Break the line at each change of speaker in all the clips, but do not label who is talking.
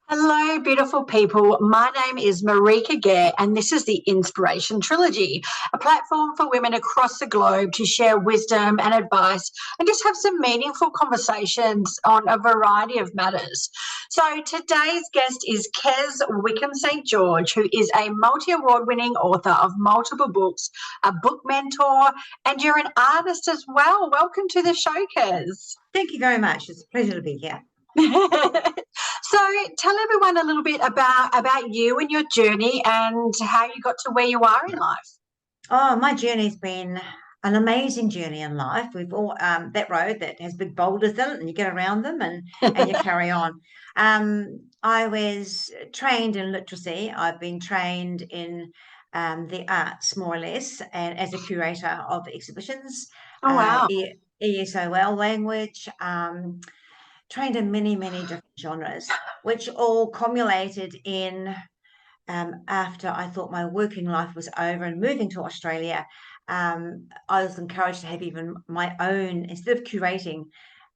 Hello, beautiful people. My name is Marika Gare, and this is the Inspiration Trilogy, a platform for women across the globe to share wisdom and advice and just have some meaningful conversations on a variety of matters. So today's guest is Kez Wickham St George, who is a multi-award winning author of multiple books, a book mentor, and you're an artist as well. Welcome to the show, Kez.
Thank you very much. It's a pleasure to be here.
So tell everyone a little bit about you and your journey and how you got to where you are in life.
Oh, my journey's been an amazing journey in life. We've all that road that has big boulders in it, and you get around them and you carry on. I was trained in literacy. I've been trained in the arts, more or less, and as a curator of exhibitions,
Oh, wow.
ESOL language. Trained in many different genres, which all cumulated in after I thought my working life was over and moving to Australia. I was encouraged to have even my own, instead of curating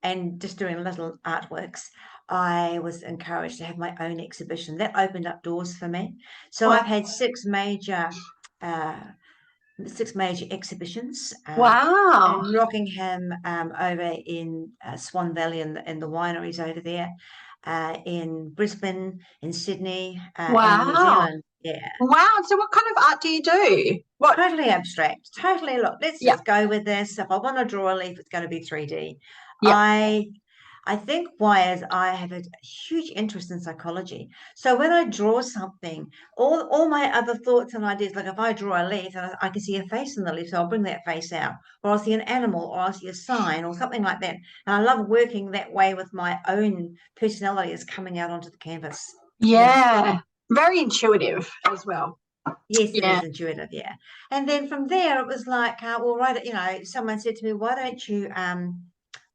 and just doing little artworks, I was encouraged to have my own exhibition. That opened up doors for me. So
Wow.
I've had uh, six major exhibitions
Wow.
in Rockingham, over in Swan Valley and the wineries over there, in Brisbane, in Sydney, and New
Wow.
Zealand. Yeah.
Wow. So what kind of art do you do? What?
Totally abstract. Totally, look, let's
Yeah.
just go with this. If I want to draw a leaf, it's going to be 3D.
Yeah.
I think why is I have a huge interest in psychology. So when I draw something, all my other thoughts and ideas, like if I draw a leaf and I can see a face in the leaf, so I'll bring that face out, or I'll see an animal, or I'll see a sign, or something like that. And I love working that way with my own personality is coming out onto the canvas.
Yeah. Very intuitive as well.
Yes, it
Yeah.
is intuitive, yeah. And then from there, it was like, well, right, someone said to me, why don't you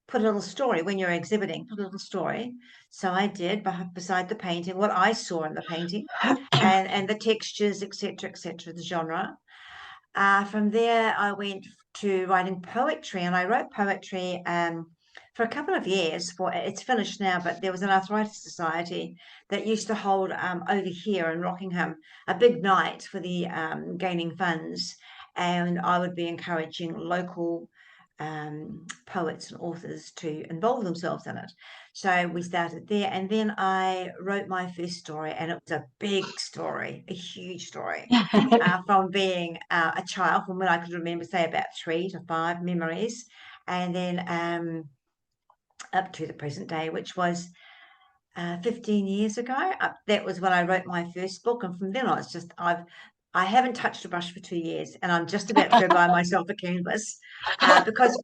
put a little story when you're exhibiting, put a little story. So I did beside the painting, what I saw in the painting and the textures, etc., the genre. From there, I went to writing poetry, and I wrote poetry for a couple of years. It's finished now, but there was an arthritis society that used to hold over here in Rockingham a big night for the gaining funds, and I would be encouraging local poets and authors to involve themselves in it. So we started there, and then I wrote my first story, and it was a big story, a huge story, from being a child, from when I could remember, say about 3 to 5 memories, and then up to the present day, which was 15 years ago. That was when I wrote my first book, and from then on, I haven't touched a brush for 2 years, and I'm just about to go buy myself a canvas because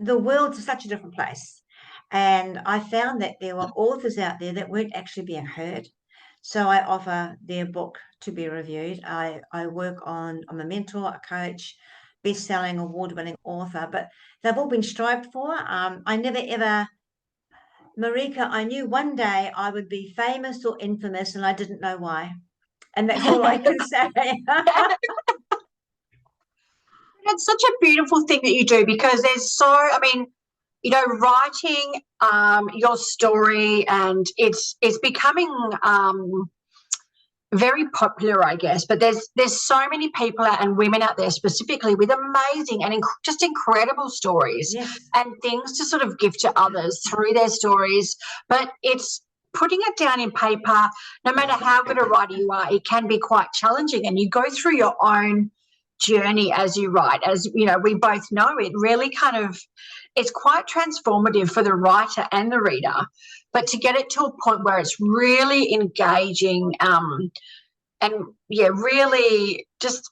the world's such a different place, and I found that there were authors out there that weren't actually being heard. So I offer their book to be reviewed. I work on. I'm a mentor, a coach, best-selling, award-winning author, but they've all been strived for. I never ever Marika, I knew one day I would be famous or infamous, and I didn't know why. And that's all I can say.
It's such a beautiful thing that you do because there's I mean, writing your story and it's becoming very popular, I guess, but there's so many people and women out there specifically with amazing and just incredible stories.
Yes.
And things to sort of give to others through their stories, but it's putting it down in paper. No matter how good a writer you are, it can be quite challenging, and you go through your own journey as you write. As you know, we both know, it really it's quite transformative for the writer and the reader, but to get it to a point where it's really engaging, and yeah, really just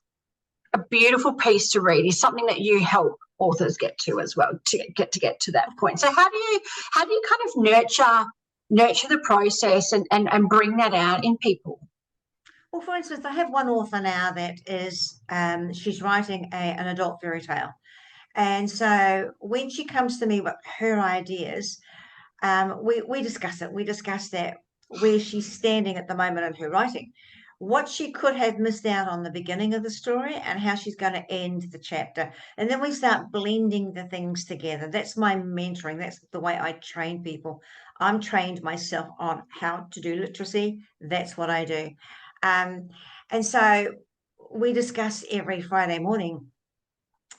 a beautiful piece to read is something that you help authors get to as well, to get to that point. So how do you kind of nurture the process and bring that out in people?
Well, for instance, I have one author now that is she's writing an adult fairy tale. And so when she comes to me with her ideas, we discuss it. We discuss that where she's standing at the moment in her writing. what she could have missed out on the beginning of the story and how she's going to end the chapter. And then we start blending the things together. That's my mentoring. That's the way I train people. I'm trained myself on how to do literacy. That's what I do. And so we discuss every Friday morning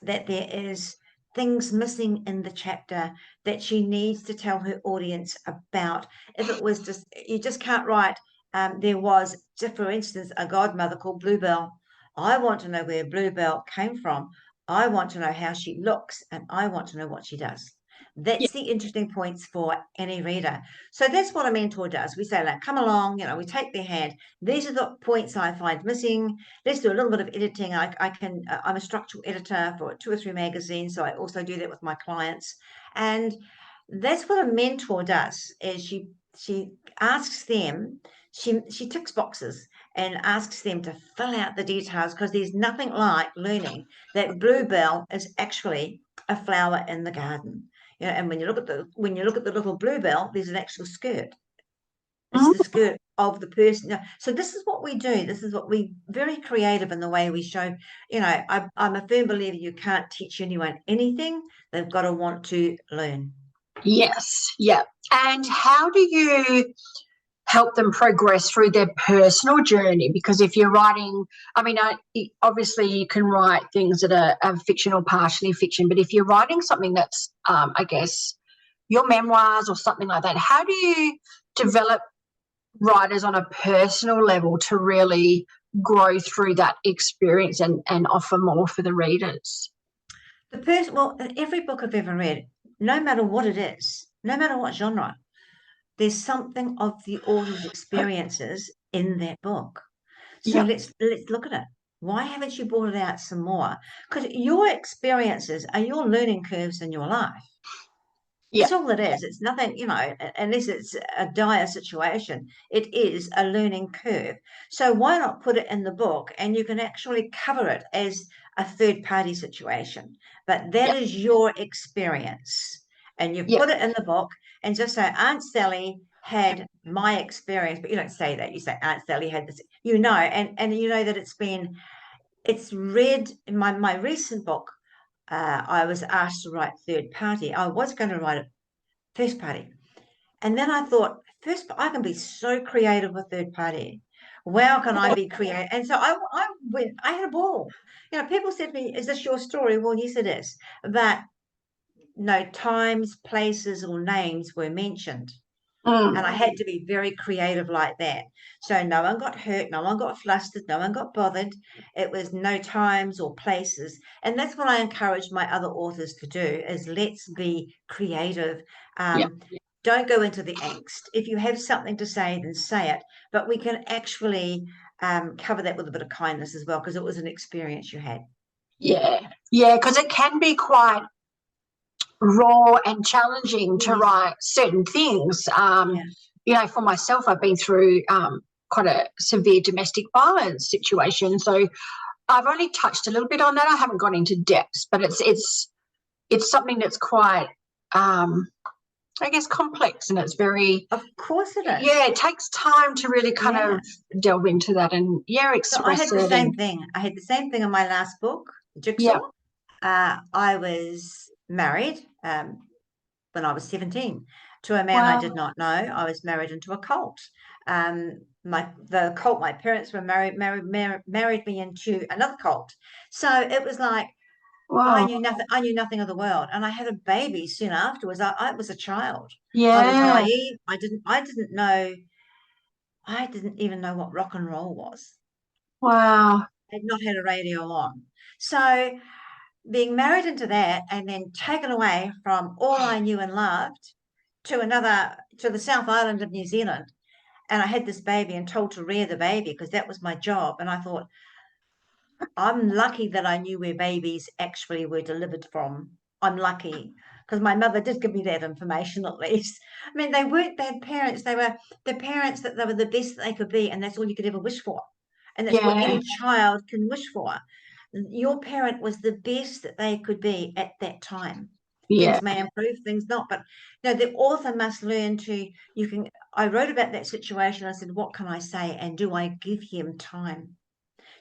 that there is things missing in the chapter that she needs to tell her audience about. If it was just, you just can't write, there was, just for instance, a godmother called Bluebell. I want to know where Bluebell came from. I want to know how she looks, and I want to know what she does.
Yeah.
That's the interesting points for any reader. So that's what a mentor does. We say, like, come along, we take their hand. These are the points I find missing. Let's do a little bit of editing. I'm a structural editor for 2 or 3 magazines, so I also do that with my clients. And that's what a mentor does, is she asks them, she ticks boxes and asks them to fill out the details, because there's nothing like learning that Bluebell is actually a flower in the garden. And when you look at the little Bluebell, there's an actual skirt. It's
Mm.
the skirt of the person. So this is what we do. This is what we very creative in the way we show. I'm a firm believer you can't teach anyone anything. They've got to want to learn.
Yes. Yeah. And how do you help them progress through their personal journey? Because if you're writing, I mean, obviously you can write things that are fiction or partially fiction, but if you're writing something that's, I guess, your memoirs or something like that, how do you develop writers on a personal level to really grow through that experience and offer more for the readers?
Well, in every book I've ever read, no matter what it is, no matter what genre, there's something of the author's experiences in that book. So
Yeah.
let's look at it. Why haven't you brought it out some more? Because your experiences are your learning curves in your life.
Yeah.
That's all it is. It's nothing, unless it's a dire situation. It is a learning curve. So why not put it in the book, and you can actually cover it as a third party situation? But that
Yeah.
is your experience. And you
Yeah.
put it in the book and just say, Aunt Sally had my experience, but you don't say that. You say Aunt Sally had this, and you know that it's read in my recent book. I was asked to write third party. I was going to write it first party. And then I thought, I can be so creative with third party. Wow, can I be creative? And so I went, I had a ball. People said to me, is this your story? Well, yes, it is. But no times, places, or names were mentioned. And I had to be very creative like that. So no one got hurt, no one got flustered, no one got bothered. It was no times or places. And that's what I encourage my other authors to do, is let's be creative.
Yeah.
Don't go into the angst. If you have something to say, then say it. But we can actually cover that with a bit of kindness as well, because it was an experience you had.
Yeah. Yeah. Because it can be quite raw and challenging to
Yes.
write certain things.
Yeah.
For myself, I've been through quite a severe domestic violence situation. So I've only touched a little bit on that. I haven't gone into depths, but it's something that's quite, I guess, complex, and it's very,
Of course it is.
yeah, it takes time to really kind
Yeah.
of delve into that and, yeah,
So I
express
had the
it.
same
And,
thing. I had the same thing in my last book,
yeah.
Jigsaw. I was married when I was 17 to a man I did
Wow.
not know. I was married into a cult. The cult my parents were married me into another cult. So it was like I
Wow.
knew nothing. I knew nothing of the world, and I had a baby soon afterwards. I was a child. I was
Yeah.
naive. I didn't know. I didn't even know what rock and roll was.
Wow.
I had not had a radio on. So being married into that, and then taken away from all I knew and loved to the South Island of New Zealand. And I had this baby and told to rear the baby because that was my job. And I thought, I'm lucky that I knew where babies actually were delivered from. I'm lucky because my mother did give me that information at least. I mean, they weren't bad parents. They were the parents that they were the best that they could be, and that's all you could ever wish for. And that's what
Yeah.
any child can wish for. Your parent was the best that they could be at that time.
Yeah.
Things may improve, things not. But the author must learn to, I wrote about that situation. I said, what can I say? And do I give him time?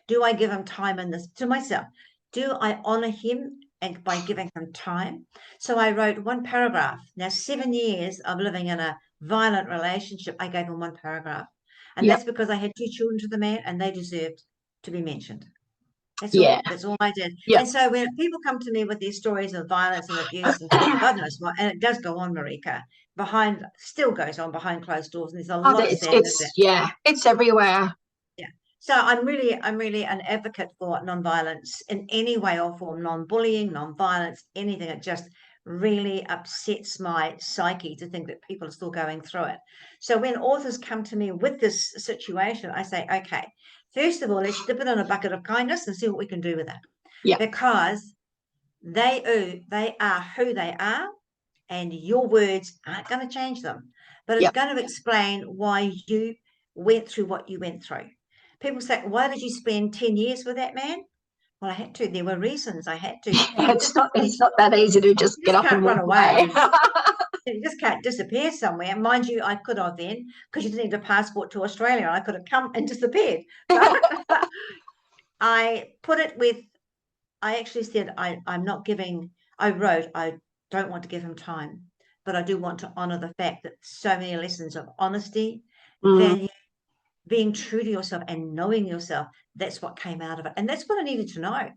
Do I give him time in this to myself? Do I honor him and by giving him time? So I wrote one paragraph. Now, 7 years of living in a violent relationship, I gave him one paragraph. And
Yep.
that's because I had 2 children to the man and they deserved to be mentioned. That's
Yeah.
all. That's all I did.
Yep.
And so when people come to me with these stories of violence and abuse and God knows what, and it does go on, Marika, still goes on behind closed doors, and there's a lot of sadness.
It's everywhere.
Yeah. So I'm really an advocate for non-violence in any way or form, non-bullying, non-violence, anything. It just really upsets my psyche to think that people are still going through it. So when authors come to me with this situation, I say, okay, first of all, let's dip it in a bucket of kindness and see what we can do with it.
Yeah.
Because they are who they are, and your words aren't going to change them. But it's going to explain why you went through what you went through. People say, why did you spend 10 years with that man? Well, I had to. There were reasons I had to.
It's not that easy to just get up and run away.
You just can't disappear somewhere. Mind you, I could have then, because you didn't need a passport to Australia. I could have come and disappeared. But I put it with, I actually said, I'm not giving, I wrote, I don't want to give him time, but I do want to honor the fact that so many lessons of honesty, value, being true to yourself and knowing yourself, that's what came out of it. And that's what I needed to know.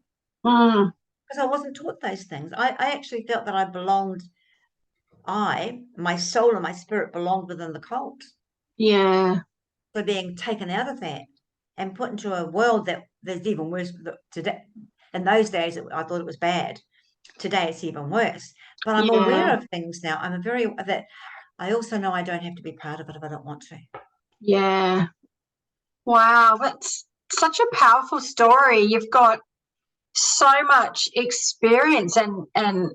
Because I wasn't taught those things. I actually felt that I belonged, my soul and my spirit belonged within the cult.
Yeah.
So being taken out of that and put into a world that there's even worse today. In those days, I thought it was bad. Today, it's even worse. But I'm aware of things now. I'm that I also know I don't have to be part of it if I don't want to.
Yeah. Wow, that's such a powerful story. You've got so much experience and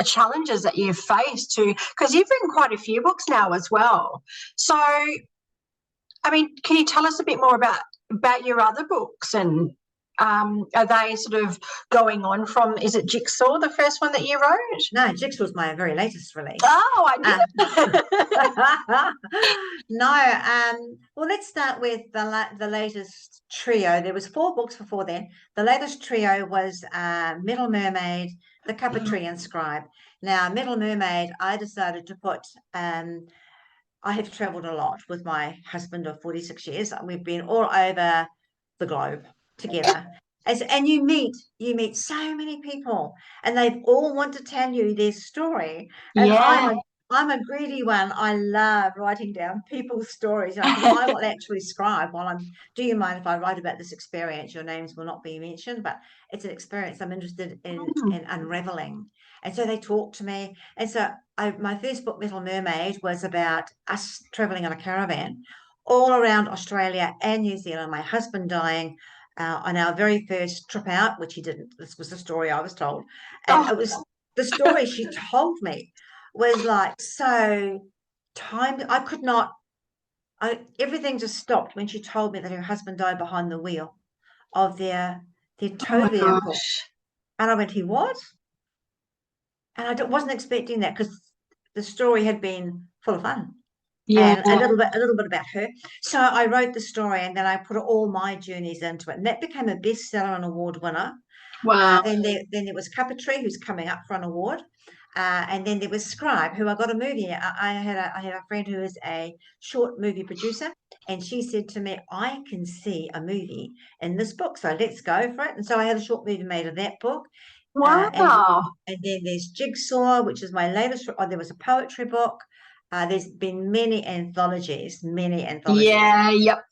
challenges that you've faced too, because you've written quite a few books now as well. So, I mean, can you tell us a bit more about your other books, and are they sort of going on from, is it Jigsaw, the first one that you wrote?
No, Jigsaw was my very latest release.
Oh, I did.
No, well, let's start with the latest trio. There was 4 books before then. The latest trio was Little Mermaid, The Cuppa Tree, and Scribe. Now, Little Mermaid, I decided to put, I have traveled a lot with my husband of 46 years. We've been all over the globe together. And you meet so many people, and they all want to tell you their story. And I'm a greedy one. I love writing down people's stories. I will actually scribe while do you mind if I write about this experience? Your names will not be mentioned, but it's an experience I'm interested in unraveling. And so they talk to me. And so my first book, Little Mermaid, was about us traveling on a caravan all around Australia and New Zealand, my husband dying on our very first trip out, which he didn't. This was the story I was told. And it was the story she told me was like, so time, I could not, everything just stopped when she told me that her husband died behind the wheel of their tow vehicle. And I went, he what? And I wasn't expecting that, because the story had been full of fun. And a little bit about her. So I wrote the story, and then I put all my journeys into it, and that became a bestseller and award winner.
Wow.
Then there was Cuppa Tree, who's coming up for an award, and then there was Scribe, who I got a movie. I had a friend who is a short movie producer, and she said to me, I can see a movie in this book, so let's go for it. And so I had a short movie made of that book.
Wow.
And then there's Jigsaw, which is my latest. There was a poetry book. There's been many anthologies.
Yeah, yep.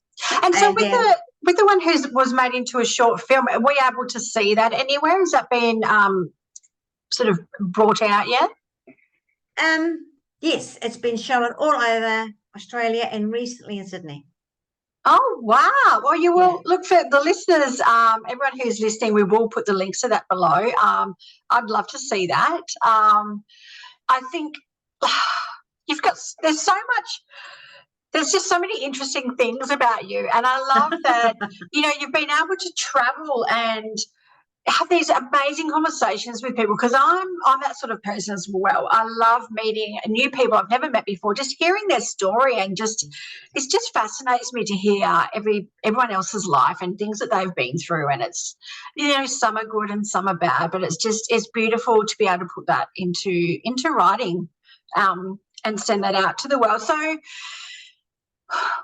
And so with the one who was made into a short film, are we able to see that anywhere? Has that been sort of brought out yet?
Yes, it's been shown all over Australia and recently in Sydney.
Oh, wow. Well, you will look for the listeners, everyone who's listening, we will put the links to that below. I'd love to see that. I think there's just so many interesting things about you. And I love that, you've been able to travel and have these amazing conversations with people, because I'm that sort of person as well. I love meeting new people I've never met before, just hearing their story, and it just fascinates me to hear everyone else's life and things that they've been through. And it's, some are good and some are bad, but it's beautiful to be able to put that into writing, and send that out to the world. So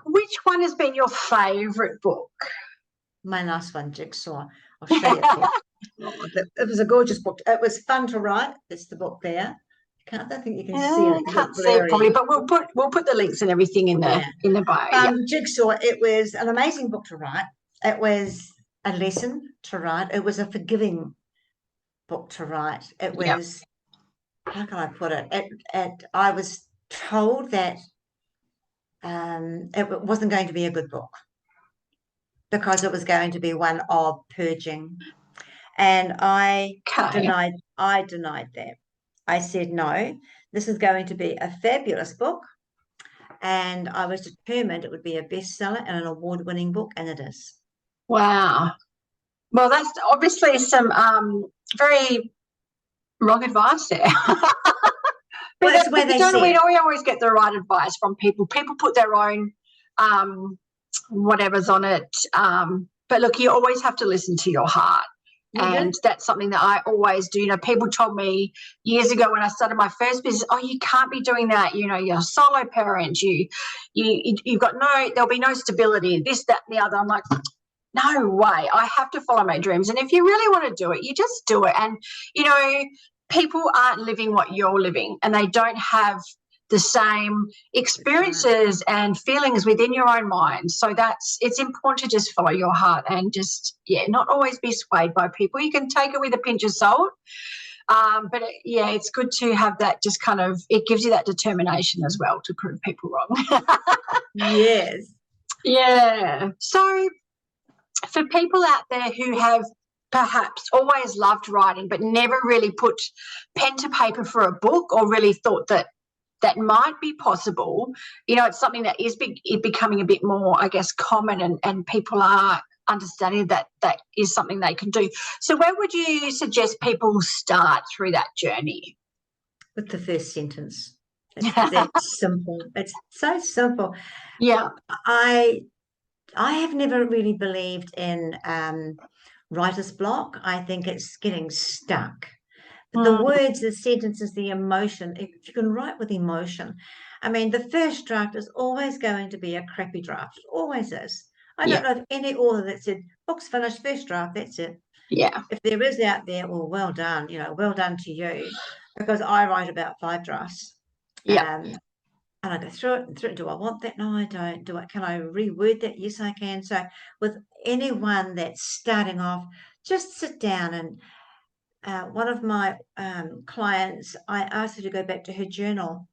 which one has been your favourite book?
My last one, Jigsaw. I'll show you it. It was a gorgeous book. It was fun to write. It's the book there. I don't think you can see it.
I can't see it probably, but we'll put the links and everything in the bio.
Jigsaw. It was an amazing book to write. It was a lesson to write. It was a forgiving book to write. It was, how can I put it? I was told that it wasn't going to be a good book because it was going to be one of purging. And I denied that. I said, no, this is going to be a fabulous book. And I was determined it would be a bestseller and an award-winning book, and it is.
Wow. Well, that's obviously some very wrong advice there. But that's where we always get the right advice from people. People put their own whatever's on it. But look, you always have to listen to your heart. And that's something that I always do. People told me years ago when I started my first business, oh, you can't be doing that. You're a solo parent. You've got there'll be no stability, this, that, and the other. I'm like, no way. I have to follow my dreams. And if you really want to do it, you just do it. And, people aren't living what you're living, and they don't have the same experiences and feelings within your own mind. So it's important to just follow your heart and just, not always be swayed by people. You can take it with a pinch of salt. But it's good to have that, just kind of, it gives you that determination as well to prove people wrong.
Yes.
Yeah. So for people out there who have perhaps always loved writing but never really put pen to paper for a book, or really thought that might be possible, it's something that is becoming a bit more, I guess, common, and people are understanding that is something they can do. So where would you suggest people start through that journey?
With the first sentence. It's simple. It's so simple.
Yeah.
I have never really believed in writer's block. I think it's getting stuck. The words, the sentences, the emotion, if you can write with emotion. I mean, the first draft is always going to be a crappy draft. It always is. I don't know of any author that said, book's finished, first draft, that's it.
Yeah.
If there is out there, well done, well done to you, because I write about 5 drafts.
Yeah.
And I go through it. Do I want that? No, I don't. Can I reword that? Yes, I can. So with anyone that's starting off, just sit down. And one of my clients, I asked her to go back to her journal,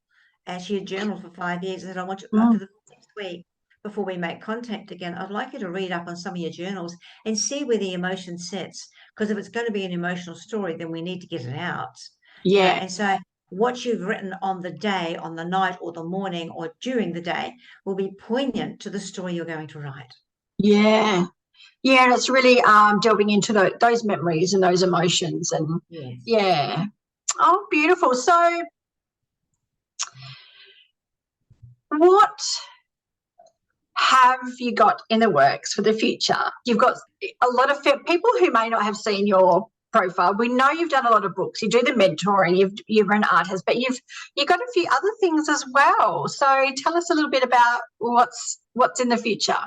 and she had journaled for 5 years. And I said, I want you, after the next week, before we make contact again, I'd like you to read up on some of your journals and see where the emotion sits. Because if it's going to be an emotional story, then we need to get it out.
Yeah.
And so what you've written on the day, on the night, or the morning, or during the day will be poignant to the story you're going to write.
Yeah. Yeah, and it's really delving into those memories and those emotions. And yeah. Oh, beautiful. So what have you got in the works for the future? You've got a lot of people who may not have seen your profile. We know you've done a lot of books. You do the mentoring. You've run artists, but you've got a few other things as well. So tell us a little bit about what's in the future.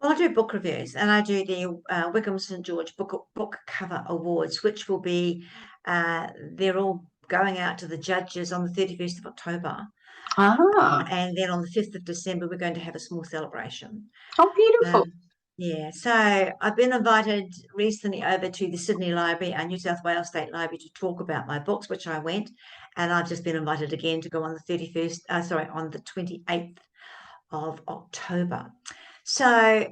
Well, I do book reviews, and I do the Wickham St George book cover awards, which will be they're all going out to the judges on the 31st of October. And then on the 5th of December, we're going to have a small celebration.
Oh, beautiful.
So I've been invited recently over to the Sydney Library and New South Wales State Library to talk about my books, which I went, and I've just been invited again to go on the 28th of October. So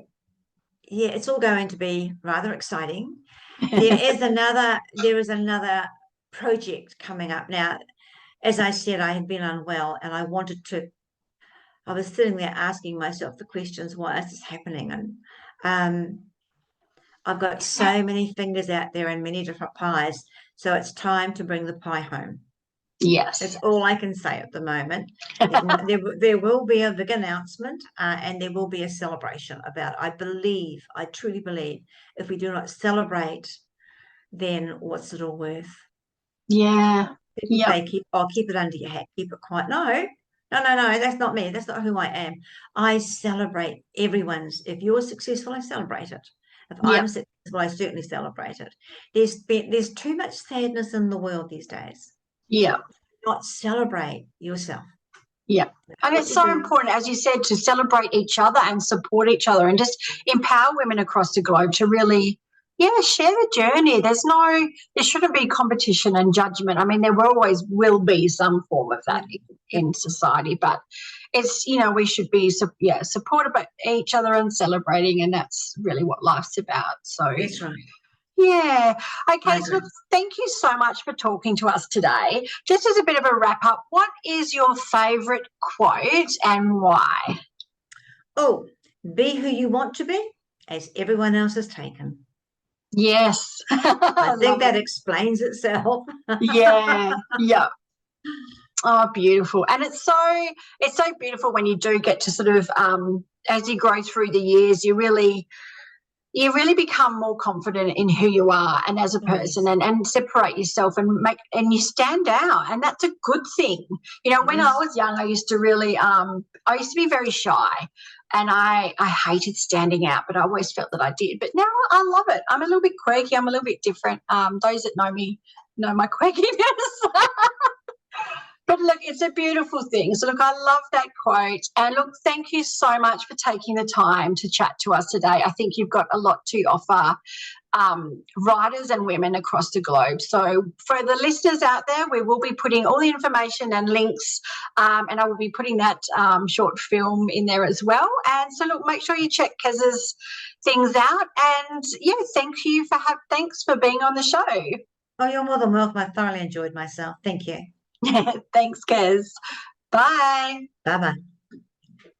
yeah, it's all going to be rather exciting. There is another project coming up now. As I said, I had been unwell, and I was sitting there asking myself the questions, why is this happening? And I've got so many fingers out there and many different pies. So it's time to bring the pie home.
Yes.
That's all I can say at the moment. There will be a big announcement and there will be a celebration about it. I truly believe, if we do not celebrate, then what's it all worth?
Yeah.
People
Yeah.
say, keep it under your hat, keep it quiet. No, that's not me. That's not who I am. I celebrate everyone's. If you're successful, I celebrate it. If I'm successful, I certainly celebrate it. There's too much sadness in the world these days.
Yeah.
Not celebrate yourself.
Yeah. And it's so important, as you said, to celebrate each other and support each other and just empower women across the globe to really, share the journey. There shouldn't be competition and judgment. I mean, there always will be some form of that in society, but it's, we should be, supportive of each other and celebrating, and that's really what life's about. So
that's right.
Yeah. Okay. So thank you so much for talking to us today. Just as a bit of a wrap up, what is your favourite quote and why?
Oh, be who you want to be, as everyone else has taken.
Yes.
I think that explains itself.
Yeah. Oh, beautiful. And it's so beautiful when you do get to sort of as you grow through the years, you really become more confident in who you are and as a person, and separate yourself and you stand out, and that's a good thing. When I was young, I used to really I used to be very shy, and I hated standing out, but I always felt that I did. But now I love it. I'm a little bit quirky. I'm a little bit different. Those that know me know my quirkiness. But look, it's a beautiful thing. So look, I love that quote. And look, thank you so much for taking the time to chat to us today. I think you've got a lot to offer writers and women across the globe. So for the listeners out there, we will be putting all the information and links, and I will be putting that short film in there as well. And so look, make sure you check Kez's things out. And thanks for being on the show.
Oh, you're more than welcome. I thoroughly enjoyed myself. Thank you.
Thanks, Kez. Bye.
Bye-bye.